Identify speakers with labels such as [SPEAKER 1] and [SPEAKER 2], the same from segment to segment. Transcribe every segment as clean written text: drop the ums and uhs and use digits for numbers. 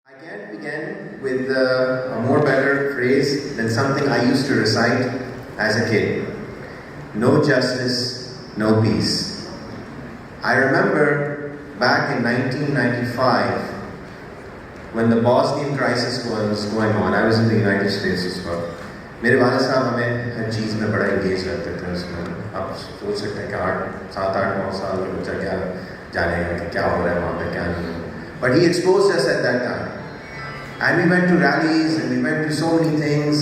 [SPEAKER 1] I can't begin with a more better phrase than something I used to recite as a kid. No justice, no peace. I remember back in 1995 when the Bosnian crisis was going on. I was in the United States as well. मेरे वाले साहब हमें हर चीज़ में बड़ा engage रखते थे उसमें. आप सोच सकते हैं कि 7, 8, 9 साल का बच्चा क्या जानेगा कि क्या हो रहा है वहाँ पे क्या नहीं. But he exposed us at that time. And we went to rallies and we went to so many things.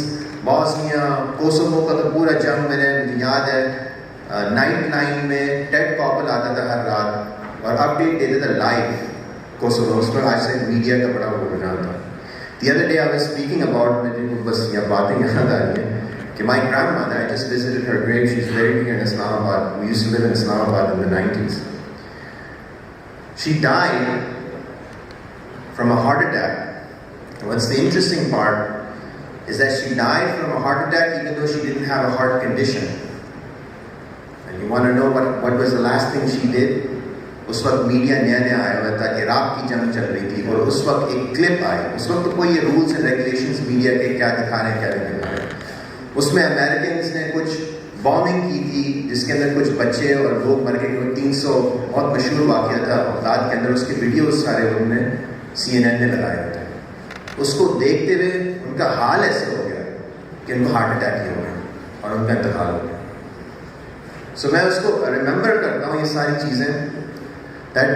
[SPEAKER 1] Bosnia, Kosovo का तो पूरा जंग मुझे याद है. नाइट लाइन में टेड कॉपल आता था हर रात और अपडेट देते थे लाइव कोसोवो. उस पर आज से मीडिया का बड़ा वो बना था. The other day I was speaking about मुझे बस ये बातें याद आ रही हैं कि my grandmother, I just visited her grave. She's buried here in Islamabad. We used to live in Islamabad in the 90s. She died from a heart attack. And what's the interesting part is that she died from a heart attack even though she didn't have a heart condition. And you want to know what was the last thing she did? उस वक्त media नया नया आया हुआ था, Iraq की जंग चल रही थी और उस वक्त एक क्लिप आई. उस वक्त तो कोई ये रूल्स एंड रेगुलेशंस मीडिया के क्या दिखा रहे हैं क्या नहीं दिखा रहे हैं. उसमें अमेरिकन ने कुछ बॉम्बिंग की थी जिसके अंदर कुछ बच्चे और लोग मर गए. 300 बहुत मशहूर वाक़या था बगदाद के अंदर. उसके वीडियोस सारे उन्होंने CNN ने लगाए थे. उसको देखते हुए उनका हाल ऐसे हो गया कि उनको हार्ट अटैक ही हो गया और उनका इंतकाल हो गया. सो मैं उसको रिमेंबर करता हूँ ये सारी चीज़ें, that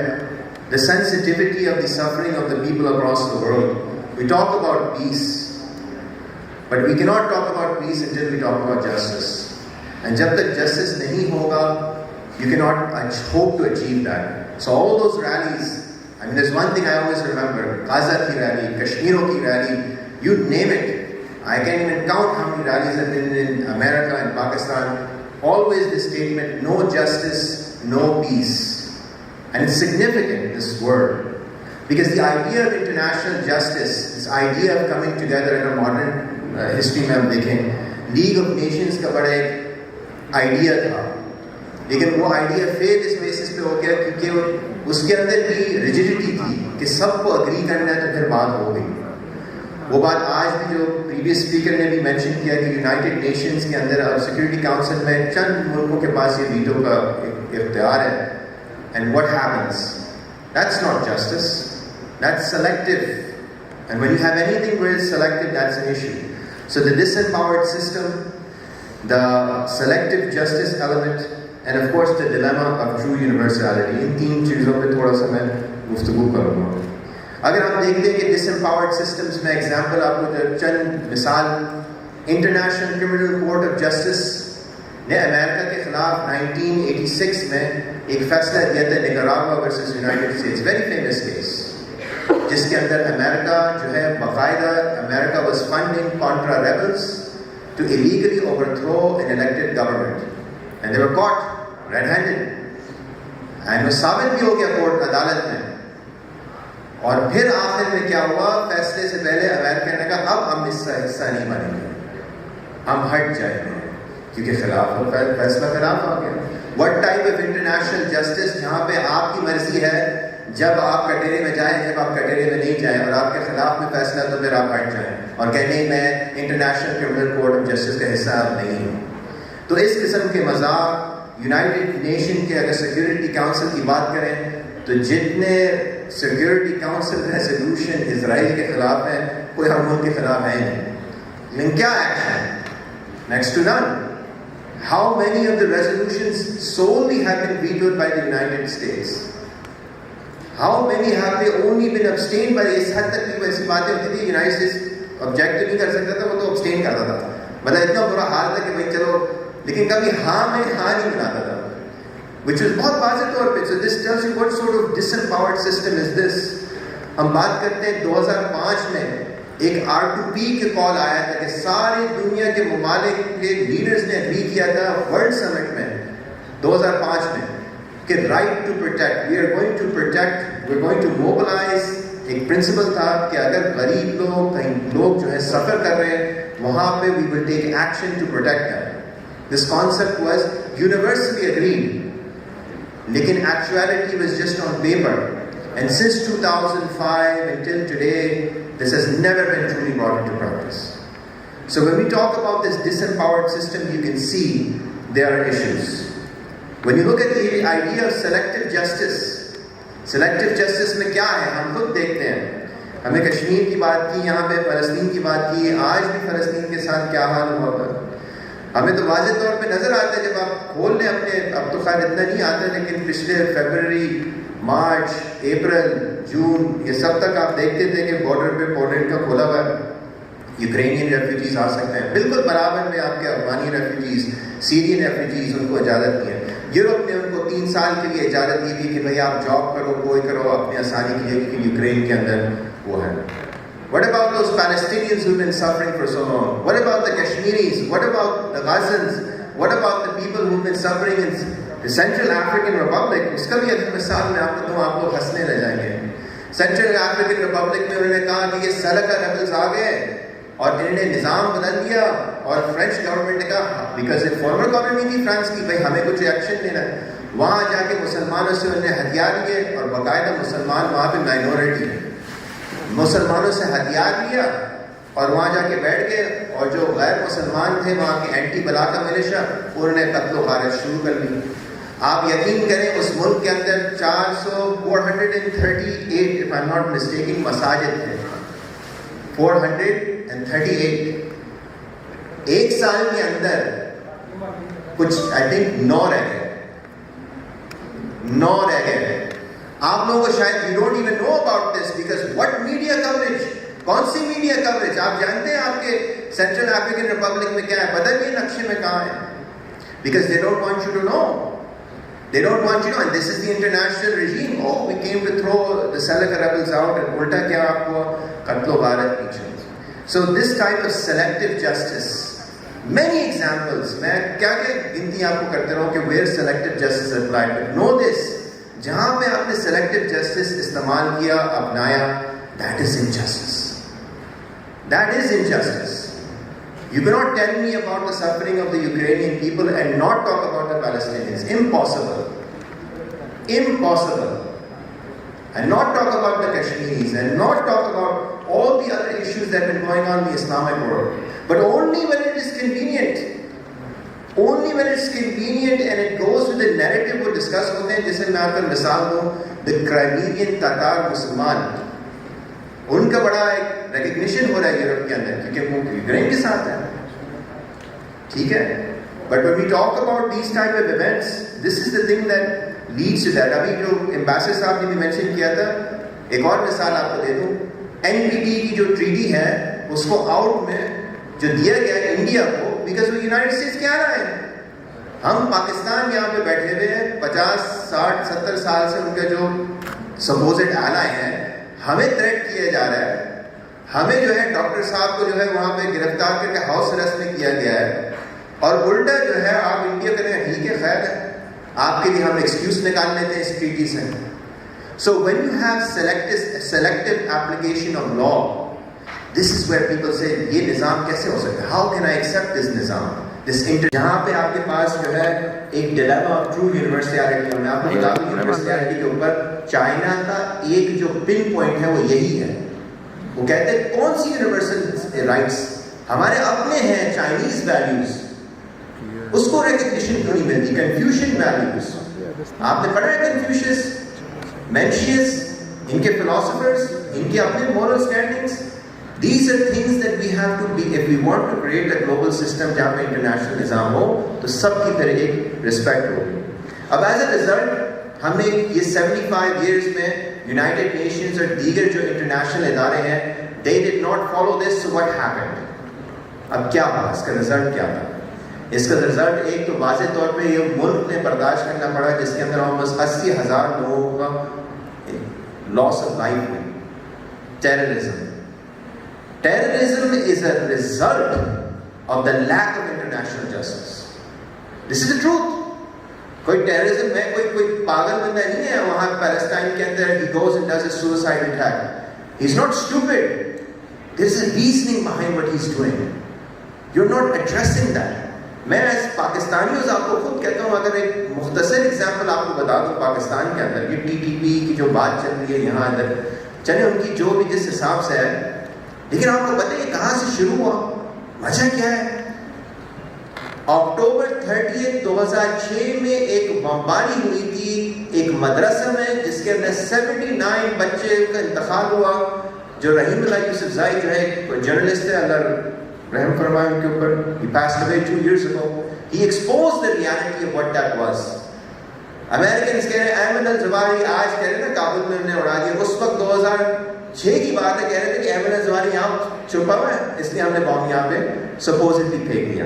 [SPEAKER 1] the sensitivity of the suffering of the people across the world. We talk about peace, but we cannot talk about peace until we talk about justice. And जब तक justice नहीं होगा, you cannot hope to achieve that. So all those rallies, I mean, there's one thing I always remember: Gaza ki rally, Kashmiro ki rally, you name it. I can't even count how many rallies have been in America and Pakistan. Always the statement: no justice, no peace. And it's significant, this word, because the idea of international justice, this idea of coming together in a modern history में हम देखें, League of Nations का बड़ा एक idea था, लेकिन वो idea failed इस basis पे हो गया क्योंकि उसके अंदर भी rigidity थी कि सबको agree करना है तो फिर बात हो गई. वो बात आज भी जो previous speaker ने भी mention किया कि United Nations के अंदर अब Security Council में चंद मुल्कों के पास ये veto का इख्तियार है. And what happens? That's not justice. That's selective. And when you have anything where it's selective, that's an issue. So the disempowered system, the selective justice element, and of course the dilemma of true universality. इन तीन चीज़ों पे थोड़ा सा मैं गुफ्तगू करूँगा. अगर हम देखते हैं कि disempowered systems में example आपको चंद मिसाल, International Criminal Court of Justice ने अमेरिका के खिलाफ 1986 में एक फैसला दिया था, Nicaragua versus United States, very famous case, जिसके अंदर अमेरिका जो है बाकायदा America was funding contra rebels to illegally overthrow an elected government and they were caught red handed. And वो साबित भी हो गया कोर्ट अदालत में. और फिर आखिर में क्या हुआ, फैसले से पहले अमेरिका ने कहा अब हम इसका हिस्सा नहीं बनेंगे, हम हट जाएंगे क्योंकि खिलाफ फैसला खिलाफ आ गया. What type of international justice जहाँ पे आपकी मर्जी है जब आप कटहरे में जाएं, जब आप कटहरे में नहीं जाएं और आपके खिलाफ में फैसला तो फिर आप हट जाएं और कहने मैं international criminal court of justice का हिस्सा अब नहीं हूँ. तो इस किस्म के मजाक यूनाइटेड नेशन के अगर सिक्योरिटी काउंसिल की बात करें तो जितने सिक्योरिटी काउंसिल रेजोल्यूशन इजराइल के खिलाफ हैं कोई हम मुल्क के खिलाफ है नहीं. लेकिन क्या action? Next to none. How many of the resolutions solely have been vetoed by the United States? How many have they only been abstained by? इस हद तक की ऐसी बातें होती थी United States ऑब्जेक्ट नहीं कर सकता था, वो तो abstain करता था. मतलब इतना बुरा हाल था कि भाई चलो, लेकिन कभी हाँ में हाँ नहीं मिलाता था, which is बहुत वाज़ेह तौर पे. So this tells you what sort of disempowered system is this. हम बात करते हैं 2005 में एक R2P के कॉल आया था कि सारी दुनिया के ममालिक के लीडर्स ने एग्री किया था वर्ल्ड समिट में 2005 में कि right to protect, we are going to protect, we are going to mobilize. एक प्रिंसिपल था कि अगर गरीब लोग कहीं लोग जो है सफ़र कर रहे हैं वहाँ पे we will take action to protect them. This concept was universally agreed, लेकिन actuality was just on paper. And since 2005 until today, This has never been truly brought into practice. So when we talk about this disempowered system, you can see there are issues. When you look at the idea of selective justice में क्या है? हम खुद देखते हैं, हमने कश्मीर की बात की, यहाँ पे फ़लस्तीन की बात की, आज भी फ़लस्तीन के साथ क्या हाल हुआ था, हमें तो वाज़ेह तौर पे नज़र आता है। जब आप खोल लें अपने, अब तो खैर इतना नहीं आता, लेकिन पिछले फरवरी, मार्च, अप्रैल, जून, ये सब तक आप देखते थे कि बॉर्डर पे पोलैंड का खोला हुआ है, यूक्रेनियन रेफ्यूजीज आ सकते हैं, बिल्कुल बराबर में आपके अफगानी रेफ्यूजीज, सीरियन रेफ्यूजीज, उनको इजाज़त दी है। यूरोप ने उनको 3 साल के लिए इजाज़त दी थी कि भाई आप जॉब करो, कोई करो, अपनी आसानी के लिए, क्योंकि यूक्रेन के अंदर वो है। What about those Palestinians who've been suffering for so long? What about the Kashmiris? What about the Gazans? What about the people who've been suffering in the Central African Republic? उसका भी अगर मिसाल मैं आपको दूँ, आप लोग हंसने रह जाएंगे। सेंट्रल अफ्रीकन रिपब्लिक में उन्होंने कहा कि ये सलका रेबल्स आ गए और इन्होंने निज़ाम बदल दिया, और फ्रेंच गवर्नमेंट ने कहा, बिकॉज एक फॉर्मर कॉलोनी थी फ्रांस की, भाई हमें कुछ एक्शन लेना है। वहाँ जाके मुसलमानों से उन्होंने हथियार लिए, और बाकायदा मुसलमान वहाँ पे माइनॉरिटी है, मुसलमानों से हथियार लिया और वहाँ जाके बैठ गए, और जो गैर मुसलमान थे वहाँ के एंटी बलाका मिलिशिया, उन्होंने कत्ल वारत शुरू कर ली। आप यकीन करें, उस मुल्क के अंदर 438 if I am not mistaking मसाजिद थे, 438। एक साल के अंदर कुछ आई थिंक 9 रह गए। आप लोगों को शायद you don't even know about this, because what media coverage, कौन सी मीडिया कवरेज? आप जानते हैं आपके सेंट्रल अफ्रीकन रिपब्लिक में क्या है? बदलिए नक्शे में कहाँ है, because they don't want you to know, they don't want you know, and this is the international regime. Oh, we came to throw the Salaka rebels out, and उल्टा क्या आपको कत्लो गारत पीछे। So this type of selective justice, many examples, मैं क्या गिनती आपको करते रहूं कि where selective justice applied, but know this, जहां पे आपने selective justice इस्तेमाल किया, अपनाया, that is injustice. That is injustice. You cannot tell me about the suffering of the Ukrainian people and not talk about the Palestinians. Impossible. And not talk about the Kashmiris, and not talk about all the other issues that have been going on in the Islamic world. But only when it is convenient. Only when it's convenient and it goes with the narrative वो discuss होते हैं। जैसे मैं आपको मिसाल दूँ, the Crimean Tatar मुसलमान, उनका बड़ा एक recognition हो रहा है यूरोप के अंदर, क्योंकि वो यूक्रेन के साथ है, ठीक है? But when we talk about these type of events, this is the thing that leads to that. अभी जो एम्बेसडर साहब ने भी मेंशन किया था, एक और मिसाल आपको दे दूँ, NPT की जो ट्रीटी है, उसको आउट में जो दिया गया है इंडिया को, बिकॉज वो यूनाइटेड स्टेट्स क्या रहा है, हम पाकिस्तान यहाँ पे बैठे हुए हैं 50, 60, 70 साल से, उनके जो सपोजिड एलाय हैं, हमें थ्रेट किया जा रहा है, हमें जो है डॉक्टर साहब को जो है वहाँ पे गिरफ्तार करके हाउस अरेस्ट में किया गया है, और उल्टा जो है आप इंडिया करें, ठीक है, खैर है, आपके लिए हम एक्सक्यूज निकाल लेते हैं इस ट्रीटी से। So when you have selective application of law, this is where people say, ये निज़ाम कैसे हो सकता है? How can I accept this निज़ाम? जहाँ पे आपके पास जो है एक dilemma of true universality, मैं आपको बता दूँ universality के ऊपर चाइना का एक जो पिन पॉइंट है वो यही है। वो कहते हैं कौन सी यूनिवर्सल राइट्स हमारे अपने हैं, चाइनीज वैल्यूज, उसको रिकग्निशन क्यों नहीं मिलती? कन्फ्यूशियन वैल्यूज, आपने पढ़ा है कन्फ्यूशियस, मेंशियस, इनके फिलोसोफर्स, इनके अपने moral standings. These are things that we have to be, if we want to create a global system जहाँ पे इंटरनेशनल निज़ाम हो, तो सबकी फिर एक रिस्पेक्ट होगी। अब एज अ रिजल्ट हमने ये 75 years में यूनाइटेड नेशंस और दीगर जो इंटरनेशनल इदारे हैं, they did not follow this, so what happened? अब क्या हुआ? इसका रिजल्ट क्या था? इसका रिजल्ट एक तो वाज़ेह तौर पे ये मुल्क ने बर्दाश्त करना पड़ा, जिसके अंदर ऑलमोस्ट 80,000 लोगों का लॉस ऑफ लाइफ हुई। Terrorism is a result of the lack of international justice. This is the truth. कोई टेररिज्म में कोई पागल बंदा नहीं है वहाँ पैलेस्टाइन के अंदर, he goes and does a suicide attack. He's not stupid. There's a reasoning behind what he's doing. You're not addressing that. मैं as पाकिस्तानियों से आपको खुद कहता हूँ, अगर एक मुख्तसर एग्जाम्पल आपको बता दूँ, पाकिस्तान के अंदर ये TTP की जो बात चल रही है यहाँ अंदर, चले उनकी जो भी जिस हिसाब से है, लेकिन आपको पता है कहां से शुरू हुआ? वजह क्या है? अक्टूबर 30, 2006 में एक बमबारी हुई थी एक मदरसा में, जिसके अंदर 79 बच्चे का इंतकाल हुआ। जो रहीमुल्लाह यूसुफज़ई जो है जर्नलिस्ट है, अल्लाह रहम फरमाए उनके ऊपर, he passed away 2 years ago. He exposed the reality of what that was. American कह रहे हैं अहमद अल-जवाहिरी आज कह रहे हैं ना काबुल में उन्हें उड़ा दिया। उस वक्त 2006 की बात है, कह रहे थे कि अहमद अल-जवाहिरी यहाँ छुपा हुआ है, इसलिए हमने बॉम्ब यहाँ पे सपोजिटली फेंक दिया।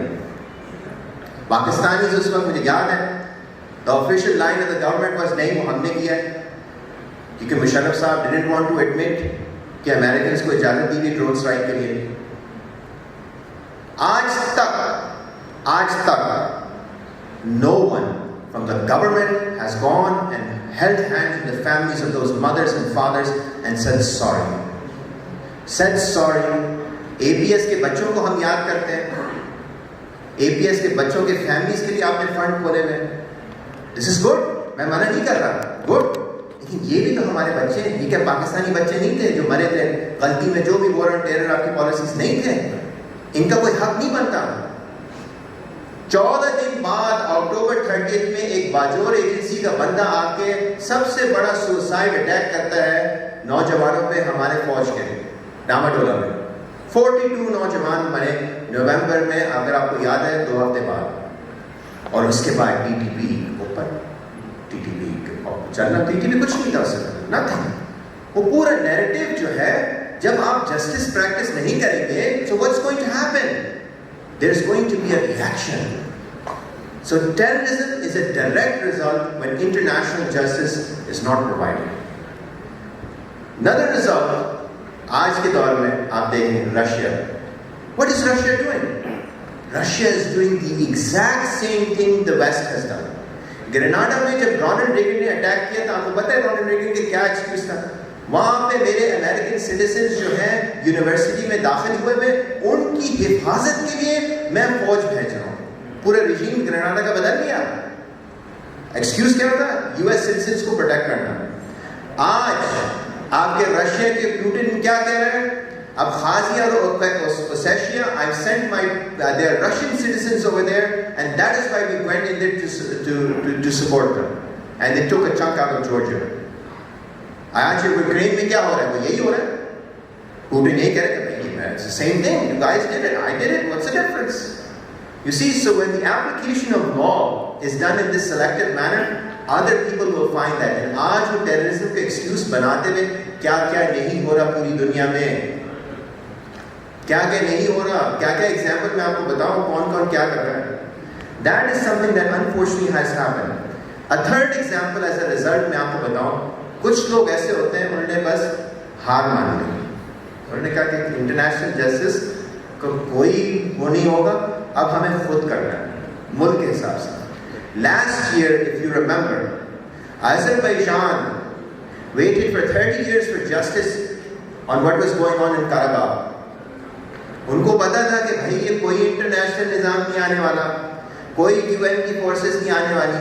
[SPEAKER 1] पाकिस्तानी उस वक्त मुझे याद है the official line of the government was नहीं, वो हमने किया है, क्योंकि मुशर्रफ साहब डिडंट वांट टू एडमिट कि अमेरिकन को इजाजत दी गई ड्रोन स्ट्राइक के लिए। आज तक no one from the government has gone and held hands with the families of those mothers and fathers and said sorry. Said sorry. APS के बच्चों को हम याद करते हैं, APS के बच्चों के फैमिलीज के लिए आपने फंड खोले हुए। This is good, मैं मना नहीं कर रहा, good, लेकिन ये भी तो हमारे बच्चे हैं। ये क्या पाकिस्तानी बच्चे नहीं थे जो मरे थे गलती में? जो भी वॉर ऑन टेरर आपकी पॉलिसीज नहीं थे, इनका कोई हक नहीं बनता। 14 दिन बाद अक्टूबर 30 में एक बाजोर एजेंसी का बंदा आके सबसे बड़ा सुसाइड अटैक करता है नौजवानों पे हमारे फौज के डामाडोला में। 42 नौजवान मरे नवंबर में, अगर आपको याद है, 2 हफ्ते बाद। और उसके बाद टीटीपी ऊपर, टीटीपी चलना, टीटीपी कुछ नहीं कर सकता, नथिंग। वो पूरा नैरेटिव जो है, जब आप जस्टिस प्रैक्टिस नहीं करेंगे, so what's going to happen? There's going to be a reaction. So terrorism is a direct result when international justice is not provided. Another result, आज के दौर में आप देखें Russia. What is Russia doing? Russia is doing the exact same thing the West has done. Grenada में जब Ronald Reagan ने attack किया था, आपको पता है रोनाल्ड रेगन के क्या एक्सक्यूज था? वहां पे मेरे अमेरिकन सिटीजन जो हैं यूनिवर्सिटी में दाखिल हुए में, उनकी हिफाजत के लिए मैं फौज भेज रहा हूँ। पूरा रिजीम ग्रेनाडा का बदल लिया। एक्सक्यूज क्या होता है? यूएस सिटीजन को प्रोटेक्ट करना। आज आपके रशिया के पुतिन क्या कह रहे हैं? Abkhazia or Ossetia, I've sent their Russian citizens over there, and that is why we went in there to support them, and they took a chunk out of Georgia. आज Ukraine में क्या हो रहा है? वो यही हो रहा है। पुतिन यही कह रहे हैं, it's the same thing. You guys did it, I did it. What's the difference? You see, so when the application of law is done in this selective manner, other people will find that. And आज वो terrorism के excuse बनाते हुए क्या-क्या नहीं हो रहा पूरी दुनिया में, क्या-क्या नहीं हो रहा, क्या-क्या एग्जाम्पल मैं आपको बताऊं कौन-कौन क्या कर रहा है। That is something that unfortunately has happened. A third example as a result मैं आपको बताऊं, कुछ लोग ऐसे होते हैं, उन्होंने बस हार मान ली। उन्होंने कहा कि इंटरनेशनल जस्टिस को कोई वो नहीं होगा, अब हमें खुद करना है मुल्क के हिसाब से। Last year, if you remember, Azerbaijan waited for 30 years for justice on what was going on in Karabakh. उनको पता था कि भाई ये कोई इंटरनेशनल निज़ाम नहीं आने वाला, कोई यूएन की फोर्सेस नहीं आने वाली।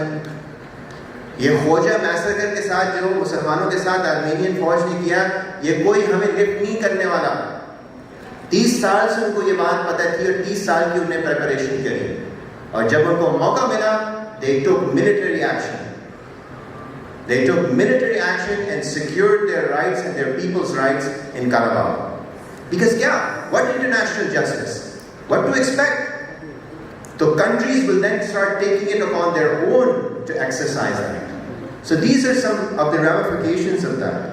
[SPEAKER 1] ये खोजा मैसेकर के साथ जो मुसलमानों के साथ आर्मेनियन फौज ने किया, ये कोई हमें लिफ्ट नहीं करने वाला। 30 साल से उनको ये बात पता थी और 30 साल की उन्होंने प्रिपरेशन करी, और जब उनको मौका मिला, they took military action. They took military action and secured their rights and their people's rights in Karabakh. Because what international justice? What to expect? So countries will then start taking it upon their own to exercise it. So these are some of the ramifications of that.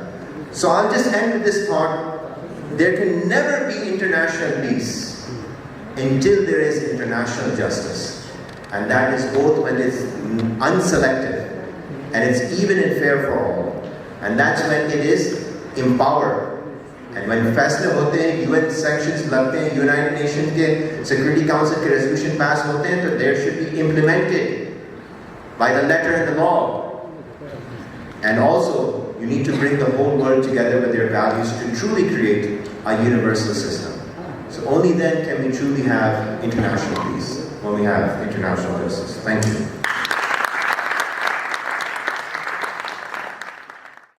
[SPEAKER 1] So I'll just end with this thought. There can never be international peace until there is international justice. And that is both when it's unselective and it's even and fair for all. And that's when it is empowered. And when फैसले होते हैं, UN sanctions लगते हैं, United Nations के Security Council के resolution pass होते हैं, तो there should be implemented by the letter and the law. And also, you need to bring the whole world together with their values to truly create a universal system. So only then can we truly have international peace, when we have international justice. Thank you.